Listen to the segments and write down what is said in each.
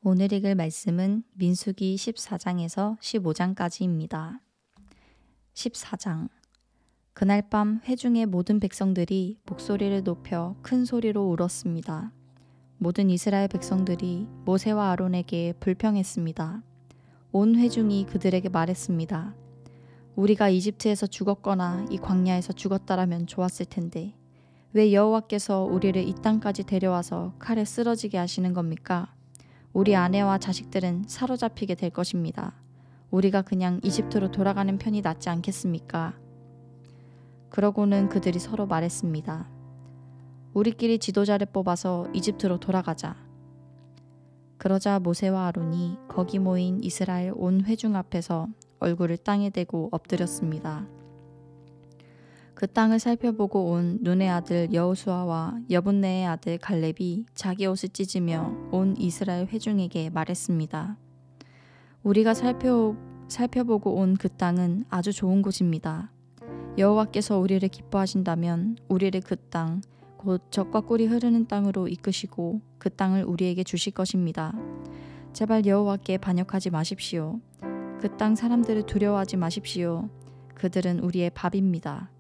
오늘 읽을 말씀은 민수기 14장에서 15장까지입니다. 14장. 그날 밤 회중의 모든 백성들이 목소리를 높여 큰 소리로 울었습니다. 모든 이스라엘 백성들이 모세와 아론에게 불평했습니다. 온 회중이 그들에게 말했습니다. 우리가 이집트에서 죽었거나 이 광야에서 죽었다라면 좋았을 텐데 왜 여호와께서 우리를 이 땅까지 데려와서 칼에 쓰러지게 하시는 겁니까? 우리 아내와 자식들은 사로잡히게 될 것입니다. 우리가 그냥 이집트로 돌아가는 편이 낫지 않겠습니까? 그러고는 그들이 서로 말했습니다. 우리끼리 지도자를 뽑아서 이집트로 돌아가자. 그러자 모세와 아론이 거기 모인 이스라엘 온 회중 앞에서 얼굴을 땅에 대고 엎드렸습니다. 그 땅을 살펴보고 온 눈의 아들 여호수아와 여분네의 아들 갈렙이 자기 옷을 찢으며 온 이스라엘 회중에게 말했습니다. 우리가 살펴보고 온 그 땅은 아주 좋은 곳입니다. 여호와께서 우리를 기뻐하신다면 우리를 그 땅, 곧 젖과 꿀이 흐르는 땅으로 이끄시고 그 땅을 우리에게 주실 것입니다. 제발 여호와께 반역하지 마십시오. 그 땅 사람들을 두려워하지 마십시오. 그들은 우리의 밥입니다.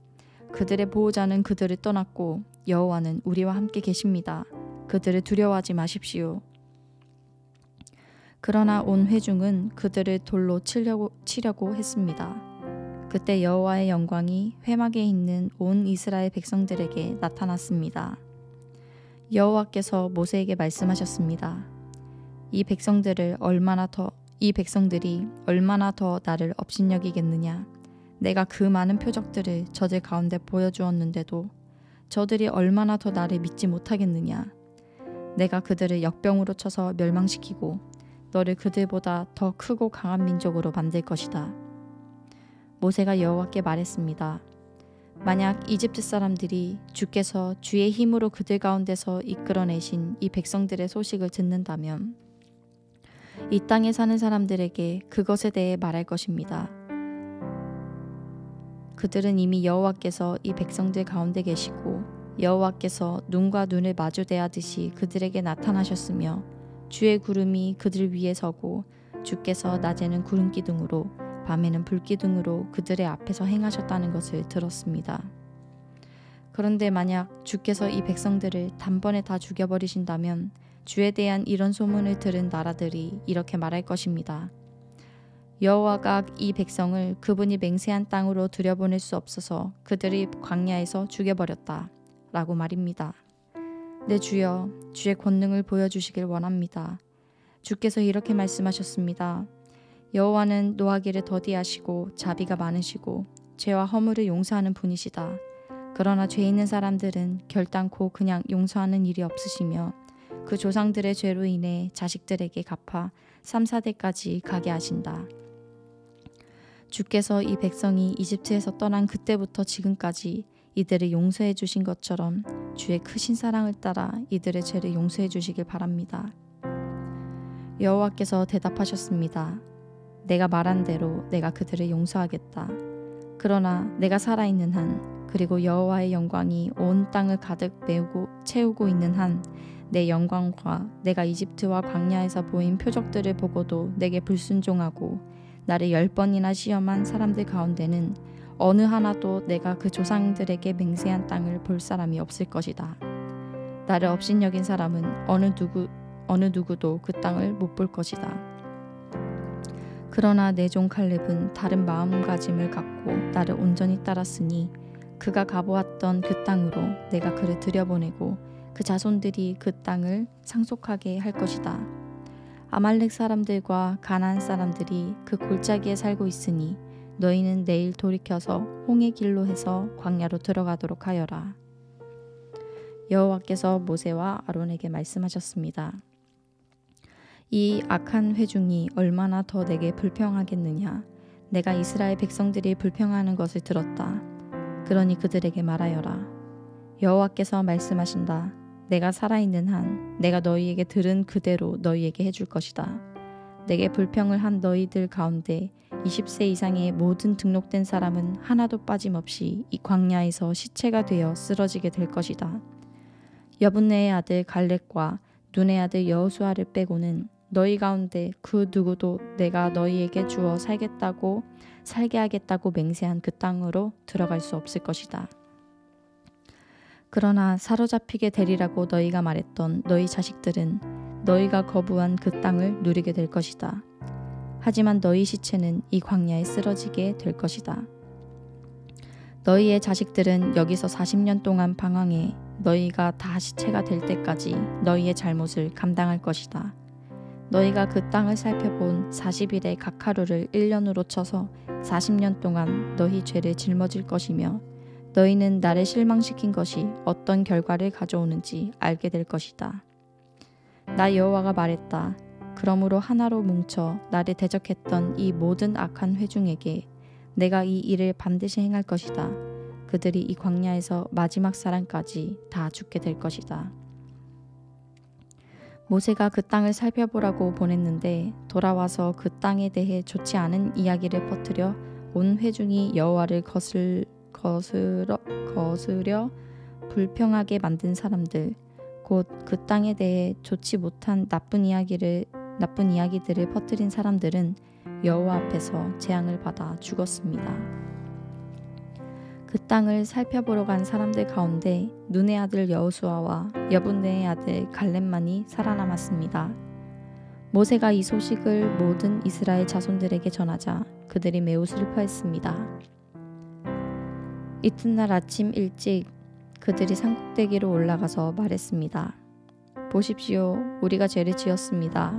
그들의 보호자는 그들을 떠났고 여호와는 우리와 함께 계십니다. 그들을 두려워하지 마십시오. 그러나 온 회중은 그들을 돌로 치려고 했습니다. 그때 여호와의 영광이 회막에 있는 온 이스라엘 백성들에게 나타났습니다. 여호와께서 모세에게 말씀하셨습니다. 이 백성들이 얼마나 더 나를 업신여기겠느냐. 내가 그 많은 표적들을 저들 가운데 보여주었는데도 저들이 얼마나 더 나를 믿지 못하겠느냐. 내가 그들을 역병으로 쳐서 멸망시키고 너를 그들보다 더 크고 강한 민족으로 만들 것이다. 모세가 여호와께 말했습니다. 만약 이집트 사람들이 주께서 주의 힘으로 그들 가운데서 이끌어내신 이 백성들의 소식을 듣는다면 이 땅에 사는 사람들에게 그것에 대해 말할 것입니다. 그들은 이미 여호와께서 이 백성들 가운데 계시고 여호와께서 눈과 눈을 마주 대하듯이 그들에게 나타나셨으며 주의 구름이 그들 위에 서고 주께서 낮에는 구름기둥으로 밤에는 불기둥으로 그들의 앞에서 행하셨다는 것을 들었습니다. 그런데 만약 주께서 이 백성들을 단번에 다 죽여버리신다면 주에 대한 이런 소문을 들은 나라들이 이렇게 말할 것입니다. 여호와가 이 백성을 그분이 맹세한 땅으로 들여보낼 수 없어서 그들이 광야에서 죽여버렸다 라고 말입니다. 네 주여, 주의 권능을 보여주시길 원합니다. 주께서 이렇게 말씀하셨습니다. 여호와는 노하기를 더디하시고 자비가 많으시고 죄와 허물을 용서하는 분이시다. 그러나 죄 있는 사람들은 결단코 그냥 용서하는 일이 없으시며 그 조상들의 죄로 인해 자식들에게 갚아 3, 4대까지 가게 하신다. 주께서 이 백성이 이집트에서 떠난 그때부터 지금까지 이들을 용서해 주신 것처럼 주의 크신 사랑을 따라 이들의 죄를 용서해 주시길 바랍니다. 여호와께서 대답하셨습니다. 내가 말한 대로 내가 그들을 용서하겠다. 그러나 내가 살아있는 한 그리고 여호와의 영광이 온 땅을 가득 채우고 있는 한 내 영광과 내가 이집트와 광야에서 보인 표적들을 보고도 내게 불순종하고 나를 10번이나 시험한 사람들 가운데는 어느 하나도 내가 그 조상들에게 맹세한 땅을 볼 사람이 없을 것이다. 나를 업신여긴 사람은 어느 누구도 그 땅을 못 볼 것이다. 그러나 내 종 칼렙은 다른 마음가짐을 갖고 나를 온전히 따랐으니 그가 가보았던 그 땅으로 내가 그를 들여보내고 그 자손들이 그 땅을 상속하게 할 것이다. 아말렉 사람들과 가나안 사람들이 그 골짜기에 살고 있으니 너희는 내일 돌이켜서 홍해 길로 해서 광야로 들어가도록 하여라. 여호와께서 모세와 아론에게 말씀하셨습니다. 이 악한 회중이 얼마나 더 내게 불평하겠느냐. 내가 이스라엘 백성들이 불평하는 것을 들었다. 그러니 그들에게 말하여라. 여호와께서 말씀하신다. 내가 살아있는 한 내가 너희에게 들은 그대로 너희에게 해줄 것이다. 내게 불평을 한 너희들 가운데 20세 이상의 모든 등록된 사람은 하나도 빠짐없이 이 광야에서 시체가 되어 쓰러지게 될 것이다. 여분네의 아들 갈렙과 눈의 아들 여호수아를 빼고는 너희 가운데 그 누구도 내가 너희에게 주어 살게 하겠다고 맹세한 그 땅으로 들어갈 수 없을 것이다. 그러나 사로잡히게 되리라고 너희가 말했던 너희 자식들은 너희가 거부한 그 땅을 누리게 될 것이다. 하지만 너희 시체는 이 광야에 쓰러지게 될 것이다. 너희의 자식들은 여기서 40년 동안 방황해 너희가 다 시체가 될 때까지 너희의 잘못을 감당할 것이다. 너희가 그 땅을 살펴본 40일의 각 하루를 1년으로 쳐서 40년 동안 너희 죄를 짊어질 것이며 너희는 나를 실망시킨 것이 어떤 결과를 가져오는지 알게 될 것이다. 나 여호와가 말했다. 그러므로 하나로 뭉쳐 나를 대적했던 이 모든 악한 회중에게 내가 이 일을 반드시 행할 것이다. 그들이 이 광야에서 마지막 사람까지 다 죽게 될 것이다. 모세가 그 땅을 살펴보라고 보냈는데 돌아와서 그 땅에 대해 좋지 않은 이야기를 퍼뜨려 온 회중이 여호와를 거스려 불평하게 만든 사람들, 곧 그 땅에 대해 좋지 못한 나쁜 이야기들을 퍼뜨린 사람들은 여호와 앞에서 재앙을 받아 죽었습니다. 그 땅을 살펴보러 간 사람들 가운데 눈의 아들 여호수아와 여분네의 아들 갈렙만이 살아남았습니다. 모세가 이 소식을 모든 이스라엘 자손들에게 전하자 그들이 매우 슬퍼했습니다. 이튿날 아침 일찍 그들이 산꼭대기로 올라가서 말했습니다. 보십시오, 우리가 죄를 지었습니다.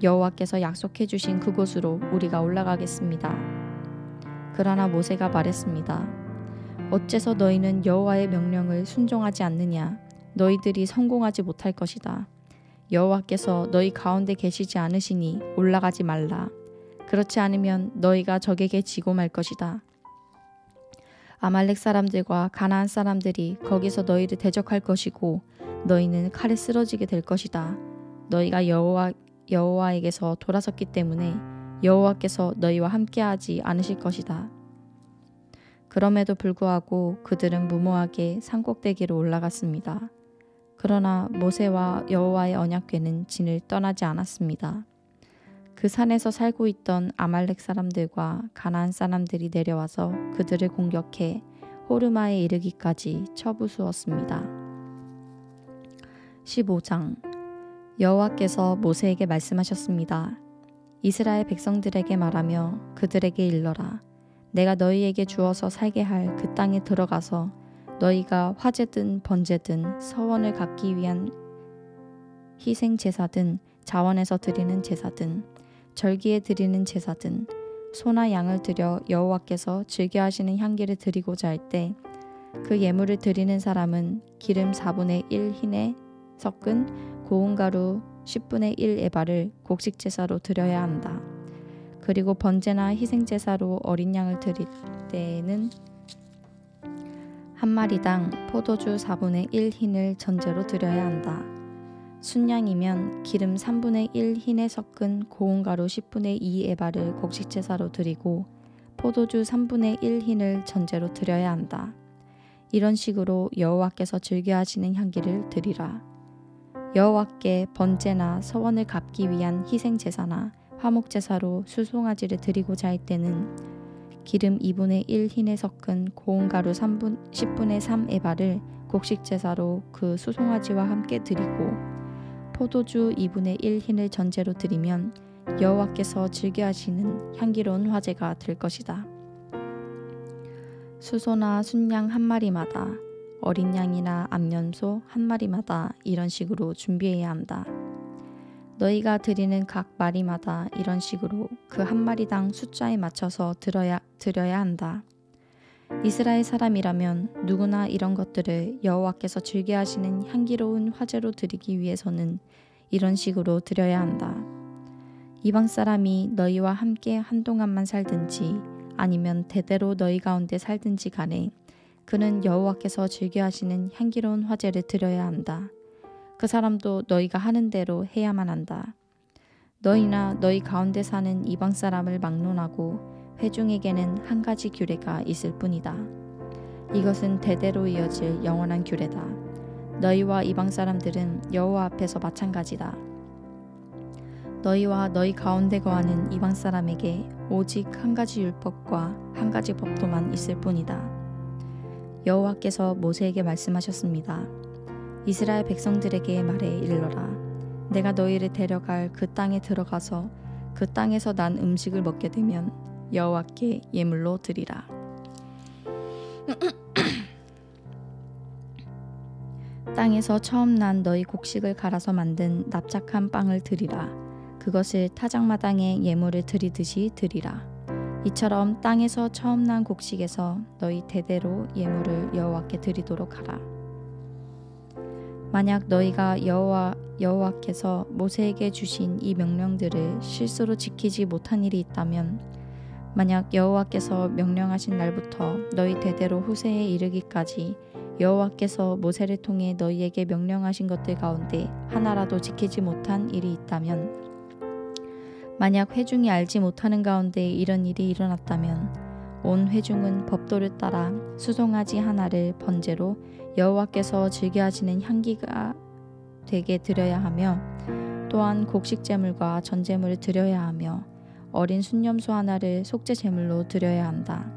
여호와께서 약속해 주신 그곳으로 우리가 올라가겠습니다. 그러나 모세가 말했습니다. 어째서 너희는 여호와의 명령을 순종하지 않느냐? 너희들이 성공하지 못할 것이다. 여호와께서 너희 가운데 계시지 않으시니 올라가지 말라. 그렇지 않으면 너희가 적에게 지고 말 것이다. 아말렉 사람들과 가나안 사람들이 거기서 너희를 대적할 것이고 너희는 칼에 쓰러지게 될 것이다. 너희가 여호와에게서 돌아섰기 때문에 여호와께서 너희와 함께하지 않으실 것이다. 그럼에도 불구하고 그들은 무모하게 산꼭대기로 올라갔습니다. 그러나 모세와 여호와의 언약궤는 진을 떠나지 않았습니다. 그 산에서 살고 있던 아말렉 사람들과 가나안 사람들이 내려와서 그들을 공격해 호르마에 이르기까지 쳐부수었습니다. 15장 여호와께서 모세에게 말씀하셨습니다. 이스라엘 백성들에게 말하며 그들에게 일러라. 내가 너희에게 주어서 살게 할 그 땅에 들어가서 너희가 화제든 번제든 서원을 갚기 위한 희생 제사든 자원에서 드리는 제사든 절기에 드리는 제사든 소나 양을 드려 여호와께서 즐겨하시는 향기를 드리고자 할 때 그 예물을 드리는 사람은 기름 4분의 1 흰에 섞은 고운 가루 10분의 1 에바를 곡식 제사로 드려야 한다. 그리고 번제나 희생 제사로 어린 양을 드릴 때에는 한 마리당 포도주 4분의 1 흰을 전제로 드려야 한다. 순양이면 기름 3분의 1 흰에 섞은 고운 가루 10분의 2 에바를 곡식 제사로 드리고 포도주 3분의 1 흰을 전제로 드려야 한다. 이런 식으로 여호와께서 즐겨하시는 향기를 드리라. 여호와께 번제나 서원을 갚기 위한 희생 제사나 화목 제사로 수송아지를 드리고자 할 때는 기름 2분의 1 흰에 섞은 고운 가루 10분의 3 에바를 곡식 제사로 그 수송아지와 함께 드리고 포도주 2분의 1 흰을 전제로 드리면 여호와께서 즐겨하시는 향기로운 화제가 될 것이다. 수소나 순양 한 마리마다 어린 양이나 암염소 한 마리마다 이런 식으로 준비해야 한다. 너희가 드리는 각 마리마다 이런 식으로 그 한 마리당 숫자에 맞춰서 드려야 한다. 이스라엘 사람이라면 누구나 이런 것들을 여호와께서 즐겨하시는 향기로운 화제로 드리기 위해서는 이런 식으로 드려야 한다. 이방 사람이 너희와 함께 한동안만 살든지 아니면 대대로 너희 가운데 살든지 간에 그는 여호와께서 즐겨하시는 향기로운 화제를 드려야 한다. 그 사람도 너희가 하는 대로 해야만 한다. 너희나 너희 가운데 사는 이방 사람을 막론하고 회중에게는 한 가지 규례가 있을 뿐이다. 이것은 대대로 이어질 영원한 규례다. 너희와 이방 사람들은 여호와 앞에서 마찬가지다. 너희와 너희 가운데 거하는 이방 사람에게 오직 한 가지 율법과 한 가지 법도만 있을 뿐이다. 여호와께서 모세에게 말씀하셨습니다. 이스라엘 백성들에게 말해 이르러라. 내가 너희를 데려갈 그 땅에 들어가서 그 땅에서 난 음식을 먹게 되면 여호와께 예물로 드리라. 땅에서 처음 난 너희 곡식을 갈아서 만든 납작한 빵을 드리라. 그것을 타작마당에 예물을 드리듯이 드리라. 이처럼 땅에서 처음 난 곡식에서 너희 대대로 예물을 여호와께 드리도록 하라. 만약 너희가 여호와께서 모세에게 주신 이 명령들을 실수로 지키지 못한 일이 있다면, 만약 여호와께서 명령하신 날부터 너희 대대로 후세에 이르기까지 여호와께서 모세를 통해 너희에게 명령하신 것들 가운데 하나라도 지키지 못한 일이 있다면, 만약 회중이 알지 못하는 가운데 이런 일이 일어났다면 온 회중은 법도를 따라 수송아지 하나를 번제로 여호와께서 즐겨하시는 향기가 되게 드려야 하며, 또한 곡식제물과 전제물을 드려야 하며 어린 순념소 하나를 속죄제물로 드려야 한다.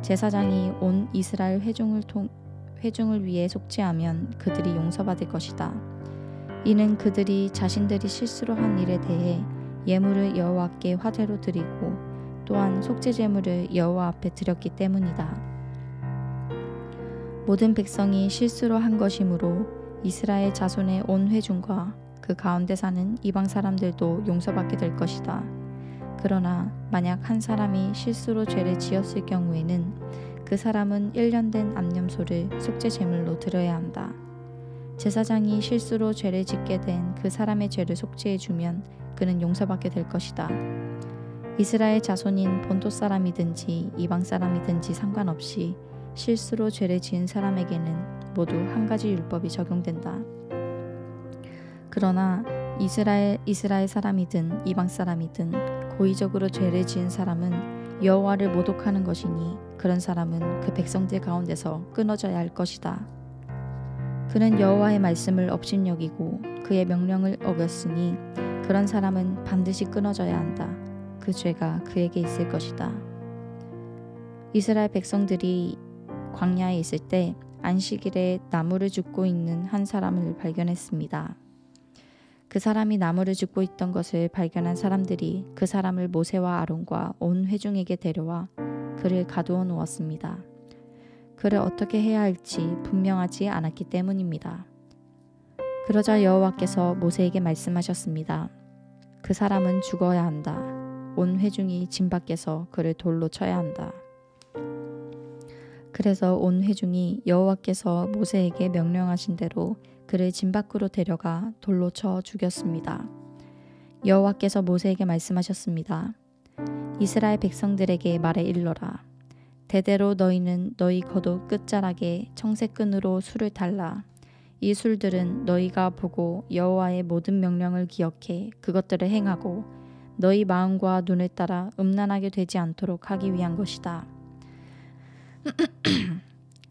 제사장이 온 이스라엘 회중을 위해 속죄하면 그들이 용서받을 것이다. 이는 그들이 자신들이 실수로 한 일에 대해 예물을 여호와께 화제로 드리고 또한 속죄제물을 여호와 앞에 드렸기 때문이다. 모든 백성이 실수로 한 것이므로 이스라엘 자손의 온 회중과 그 가운데 사는 이방 사람들도 용서받게 될 것이다. 그러나 만약 한 사람이 실수로 죄를 지었을 경우에는 그 사람은 1년 된 암염소를 속죄제물로 드려야 한다. 제사장이 실수로 죄를 짓게 된 그 사람의 죄를 속죄해주면 그는 용서받게 될 것이다. 이스라엘 자손인 본토 사람이든지 이방 사람이든지 상관없이 실수로 죄를 지은 사람에게는 모두 한 가지 율법이 적용된다. 그러나 이스라엘 사람이든 이방 사람이든 고의적으로 죄를 지은 사람은 여호와를 모독하는 것이니 그런 사람은 그 백성들 가운데서 끊어져야 할 것이다. 그는 여호와의 말씀을 업신여기고 그의 명령을 어겼으니 그런 사람은 반드시 끊어져야 한다. 그 죄가 그에게 있을 것이다. 이스라엘 백성들이 광야에 있을 때 안식일에 나무를 줍고 있는 한 사람을 발견했습니다. 그 사람이 나무를 줍고 있던 것을 발견한 사람들이 그 사람을 모세와 아론과 온 회중에게 데려와 그를 가두어 놓았습니다. 그를 어떻게 해야 할지 분명하지 않았기 때문입니다. 그러자 여호와께서 모세에게 말씀하셨습니다. 그 사람은 죽어야 한다. 온 회중이 진 밖에서 그를 돌로 쳐야 한다. 그래서 온 회중이 여호와께서 모세에게 명령하신 대로 그를 진 밖으로 데려가 돌로 쳐 죽였습니다. 여호와께서 모세에게 말씀하셨습니다. 이스라엘 백성들에게 말해 일러라. 대대로 너희는 너희 겉옷 끝자락에 청색끈으로 술을 달라. 이 술들은 너희가 보고 여호와의 모든 명령을 기억해 그것들을 행하고 너희 마음과 눈을 따라 음란하게 되지 않도록 하기 위한 것이다.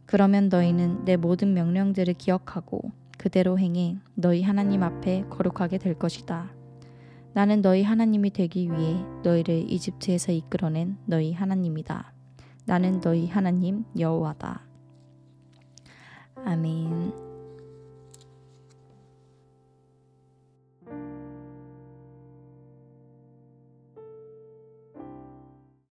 그러면 너희는 내 모든 명령들을 기억하고 그대로 행해 너희 하나님 앞에 거룩하게 될 것이다. 나는 너희 하나님이 되기 위해 너희를 이집트에서 이끌어낸 너희 하나님이다. 나는 너희 하나님 여호와다. 아멘.